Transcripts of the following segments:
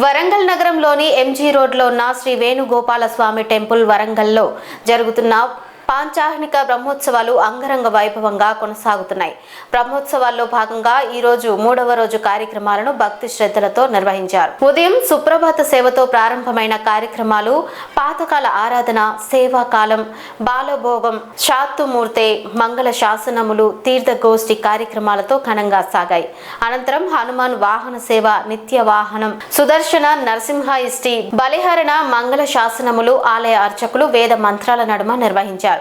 వరంగల్ నగరంలోని ఎంజీ రోడ్లో ఉన్న శ్రీ వేణుగోపాల స్వామి టెంపుల్ వరంగల్లో జరుగుతున్న పాంచాహ్నిక బ్రహ్మోత్సవాలు అంగరంగ వైభవంగా కొనసాగుతున్నాయి. బ్రహ్మోత్సవాల్లో భాగంగా ఈ రోజు 3వ రోజు కార్యక్రమాలను భక్తి శ్రద్ధలతో నిర్వహించారు. ఉదయం సుప్రభాత సేవతో ప్రారంభమైన కార్యక్రమాలు పాతకాల ఆరాధన, సేవాకాలం, బాలభోగం, శాత్తుమూర్తే, మంగళ శాసనములు, తీర్థగోష్ఠి కార్యక్రమాలతో ఘనంగా సాగాయి. అనంతరం హనుమాన్ వాహన సేవ, నిత్య వాహనం, సుదర్శన నరసింహ ఇష్టి, బలిహరణ, మంగళ శాసనములు ఆలయ అర్చకులు వేద మంత్రాల నడుమ నిర్వహించారు.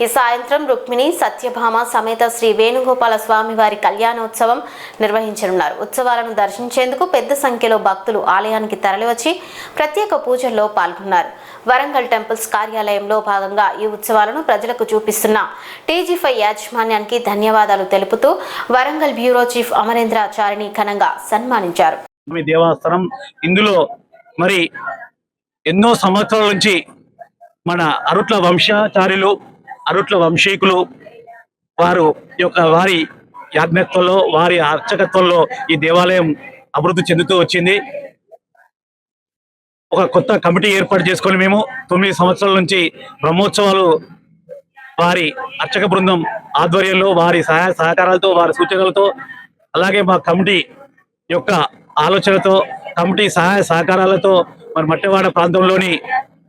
ఈ సాయంత్రం రుక్మిణి సత్యభామ సమేత శ్రీ వేణుగోపాల స్వామి వారి కళ్యాణోత్సవం నిర్వహించనున్నారు. ఉత్సవాలను దర్శించేందుకు పెద్ద సంఖ్యలో భక్తులు ఆలయానికి తరలివచ్చి ప్రత్యేక పూజల్లో పాల్గొన్నారు. వరంగల్ టెంపుల్స్ కార్యాలయంలో భాగంగా ఈ ఉత్సవాలను ప్రజలకు చూపిస్తున్న టీజీ5 యాజమాన్యానికి ధన్యవాదాలు తెలుపుతూ వరంగల్ బ్యూరో చీఫ్ అమరేంద్రాచారిని ఘనంగా సన్మానించారు. దేవస్థానం ఇందులో మరి ఎన్నో సంవత్సరాల నుంచి మన అరుట్ల వంశాచార్యులు, అరుట్ల వంశీకులు వారి యాజ్ఞత్వంలో, వారి అర్చకత్వంలో ఈ దేవాలయం అభివృద్ధి చెందుతూ వచ్చింది. ఒక కొత్త కమిటీ ఏర్పాటు చేసుకొని మేము 9 సంవత్సరాల నుంచి బ్రహ్మోత్సవాలు వారి అర్చక బృందం ఆధ్వర్యంలో, వారి సహాయ సహకారాలతో, వారి సూచనలతో, అలాగే మా కమిటీ యొక్క ఆలోచనతో, కమిటీ సహాయ సహకారాలతో మరి మట్టెవాడ ప్రాంతంలోని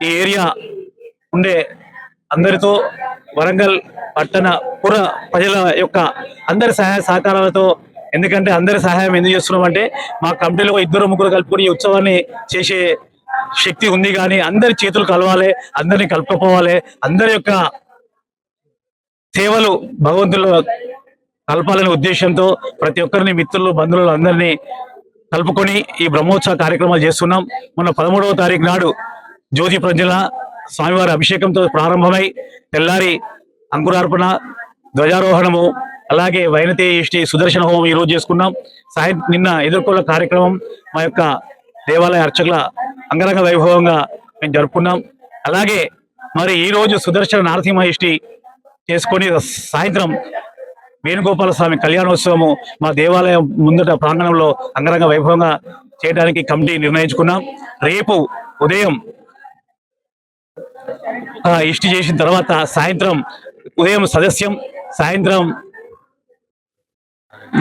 ఈ ఏరియా ఉండే అందరితో, వరంగల్ పట్టణ పుర ప్రజల యొక్క అందరి సహాయ సహకారాలతో, ఎందుకంటే అందరి సహాయం ఎందుకు చేస్తున్నామంటే మా కమిటీలో 2-3 కలుపుకొని ఈ ఉత్సవాన్ని చేసే శక్తి ఉంది. కానీ అందరి చేతులు కలవాలి, అందరినీ కలుపుకోవాలి, అందరి యొక్క సేవలు భగవంతులు కలపాలనే ఉద్దేశంతో ప్రతి ఒక్కరిని, మిత్రులు, బంధువులు అందరినీ కలుపుకొని ఈ బ్రహ్మోత్సవ కార్యక్రమాలు చేస్తున్నాం. మొన్న 13వ తారీఖు నాడు జ్యోతి ప్రజ్వల స్వామివారి అభిషేకంతో ప్రారంభమై తెల్లారి అంకురార్పణ, ధ్వజారోహణము, అలాగే వైనతేష్టి, సుదర్శన హోమం ఈరోజు చేసుకున్నాం. నిన్న ఎదుర్కొన్న కార్యక్రమం మా యొక్క దేవాలయ అర్చకుల అంగరంగ వైభవంగా మేము జరుపుకున్నాం. అలాగే మరి ఈరోజు సుదర్శన నరసింహ ఇష్టి చేసుకొని సాయంత్రం వేణుగోపాల స్వామి కళ్యాణోత్సవము మా దేవాలయం ముందట ప్రాంగణంలో అంగరంగ వైభవంగా చేయడానికి కమిటీ నిర్ణయించుకున్నాం. రేపు ఉదయం ఇష్టి చేసిన తర్వాత సాయంత్రం ఉదయం సదస్యం, సాయంత్రం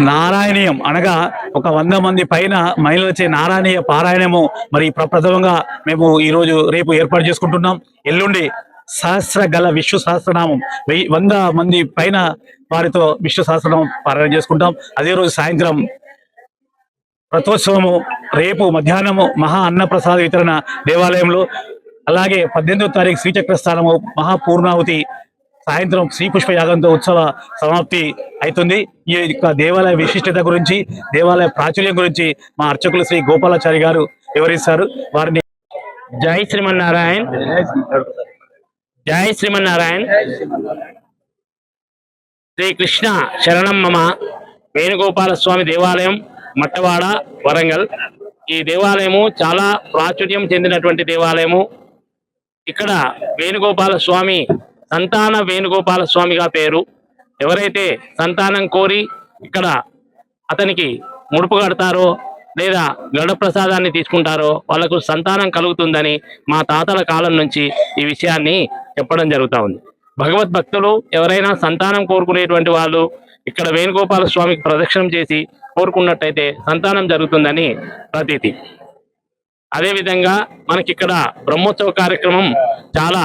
నారాయణీయం అనగా ఒక 100 మంది పైన మహిళలచే నారాయణీయ పారాయణము మరి ప్రప్రథమంగా మేము రేపు ఏర్పాటు చేసుకుంటున్నాం. ఎల్లుండి సహస్ర గల విష్ణు సహస్రనామం 100 మంది పైన వారితో విష్ణు సహస్రనామం పారాయణ చేసుకుంటాం. అదే రోజు సాయంత్రం రథోత్సవము, రేపు మధ్యాహ్నము మహా అన్నప్రసాద వితరణ దేవాలయంలో, అలాగే 18వ తారీఖు శ్రీచక్ర స్థానము మహాపూర్ణాహుతి, సాయంత్రం శ్రీపుష్ప యాగంతో ఉత్సవ సమాప్తి అవుతుంది. ఈ యొక్క దేవాలయ విశిష్టత గురించి, దేవాలయ ప్రాచుర్యం గురించి మా అర్చకులు శ్రీ గోపాలాచారి గారు వివరిస్తారు. వారిని జై శ్రీమన్నారాయణ, జై శ్రీమన్నారాయణ. శ్రీకృష్ణ శరణం మమ. వేణుగోపాల స్వామి దేవాలయం, మట్టవాడ, వరంగల్. ఈ దేవాలయము చాలా ప్రాచుర్యం చెందినటువంటి దేవాలయము. ఇక్కడ వేణుగోపాల స్వామి సంతాన వేణుగోపాల స్వామిగా పేరు. ఎవరైతే సంతానం కోరి ఇక్కడ అతనికి ముడుపు కడతారో లేదా గరుడ ప్రసాదాన్ని తీసుకుంటారో వాళ్ళకు సంతానం కలుగుతుందని మా తాతల కాలం నుంచి ఈ విషయాన్ని చెప్పడం జరుగుతూ ఉంది. భగవద్భక్తులు ఎవరైనా సంతానం కోరుకునేటువంటి వాళ్ళు ఇక్కడ వేణుగోపాల స్వామికి ప్రదక్షిణం చేసి కోరుకున్నట్టయితే సంతానం జరుగుతుందని ప్రతీతి. అదేవిధంగా మనకిక్కడ బ్రహ్మోత్సవ కార్యక్రమం చాలా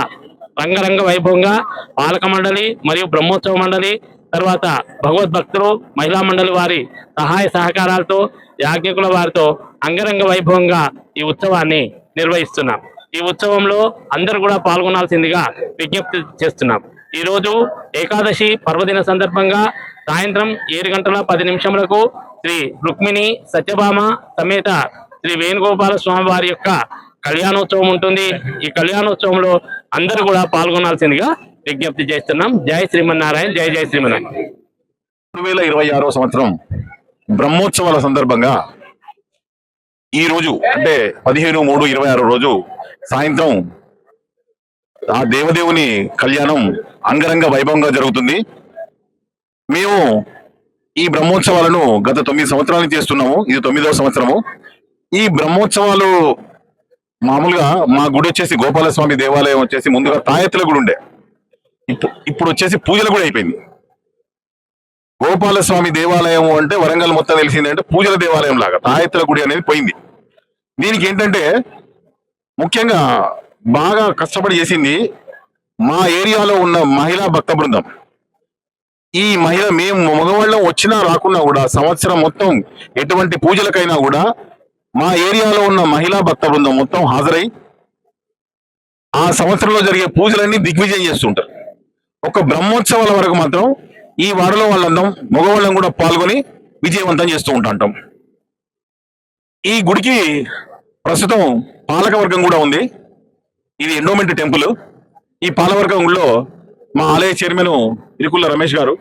రంగరంగ వైభవంగా పాలక మండలి మరియు బ్రహ్మోత్సవ మండలి, తర్వాత భగవద్భక్తులు, మహిళా మండలి వారి సహాయ సహకారాలతో, యాజ్ఞికుల వారితో అంగరంగ వైభవంగా ఈ ఉత్సవాన్ని నిర్వహిస్తున్నాం. ఈ ఉత్సవంలో అందరూ కూడా పాల్గొనాల్సిందిగా విజ్ఞప్తి చేస్తున్నాం. ఈరోజు ఏకాదశి పర్వదిన సందర్భంగా సాయంత్రం 7:10 శ్రీ రుక్మిణి సత్యభామ సమేత శ్రీ వేణుగోపాల స్వామి వారి యొక్క కళ్యాణోత్సవం ఉంటుంది. ఈ కళ్యాణోత్సవంలో అందరూ కూడా పాల్గొనాల్సిందిగా విజ్ఞప్తి చేస్తున్నాం. జై శ్రీమన్నారాయణ, జై జై శ్రీమన్నారాయణ. 2026వ సంవత్సరం బ్రహ్మోత్సవాల సందర్భంగా ఈ రోజు అంటే 15/3/26 రోజు సాయంత్రం ఆ దేవదేవుని కళ్యాణం అంగరంగ వైభవంగా జరుగుతుంది. మేము ఈ బ్రహ్మోత్సవాలను గత 9 సంవత్సరాలు చేస్తున్నాము. ఇది 9వ సంవత్సరము. ఈ బ్రహ్మోత్సవాలు మామూలుగా మా గుడి వచ్చేసి గోపాలస్వామి దేవాలయం వచ్చేసి ముందుగా తాయెత్తుల గుడి ఉండే, ఇప్పుడు వచ్చేసి పూజల గుడి అయిపోయింది. గోపాలస్వామి దేవాలయం అంటే వరంగల్ మొత్తం తెలిసింది అంటే పూజల దేవాలయం లాగా, తాయెత్తుల గుడి అనేది పోయింది. దీనికి ఏంటంటే ముఖ్యంగా బాగా కష్టపడి చేసింది మా ఏరియాలో ఉన్న మహిళా భక్త బృందం. ఈ మహిళ మేము మగవాళ్ళం వచ్చినా రాకున్నా కూడా సంవత్సరం మొత్తం ఎటువంటి పూజలకైనా కూడా మా ఏరియాలో ఉన్న మహిళా భక్త బృందం మొత్తం హాజరై ఆ సంవత్సరంలో జరిగే పూజలన్నీ దిగ్విజయం చేస్తుంటారు. ఒక బ్రహ్మోత్సవాల వరకు మాత్రం ఈ వాడలో వాళ్ళందరం మగవాళ్ళం కూడా పాల్గొని విజయవంతం చేస్తూ ఉంటాం. ఈ గుడికి ప్రస్తుతం పాలకవర్గం కూడా ఉంది. ఇది ఎండోమెంట్ టెంపుల్. ఈ పాలకవర్గంలో మా ఆలయ చైర్మన్ ఇరుకుల్ల రమేష్ గారు,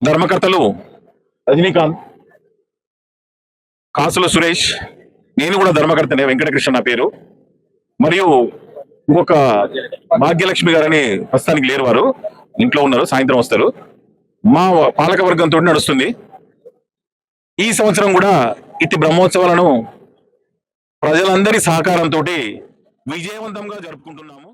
ధర్మకర్తలు రజనీకాంత్, కాసుల సురేష్, నేను కూడా ధర్మకర్తనే, వెంకటకృష్ణ నా పేరు, మరియు ఇంకొక భాగ్యలక్ష్మి గారని ప్రస్తుతానికి లేరు, వారు ఇంట్లో ఉన్నారు, సాయంత్రం వస్తారు. మా పాలకవర్గంతో నడుస్తుంది. ఈ సంవత్సరం కూడా ఇట్టి బ్రహ్మోత్సవాలను ప్రజలందరి సహకారంతో విజయవంతంగా జరుపుకుంటున్నాము.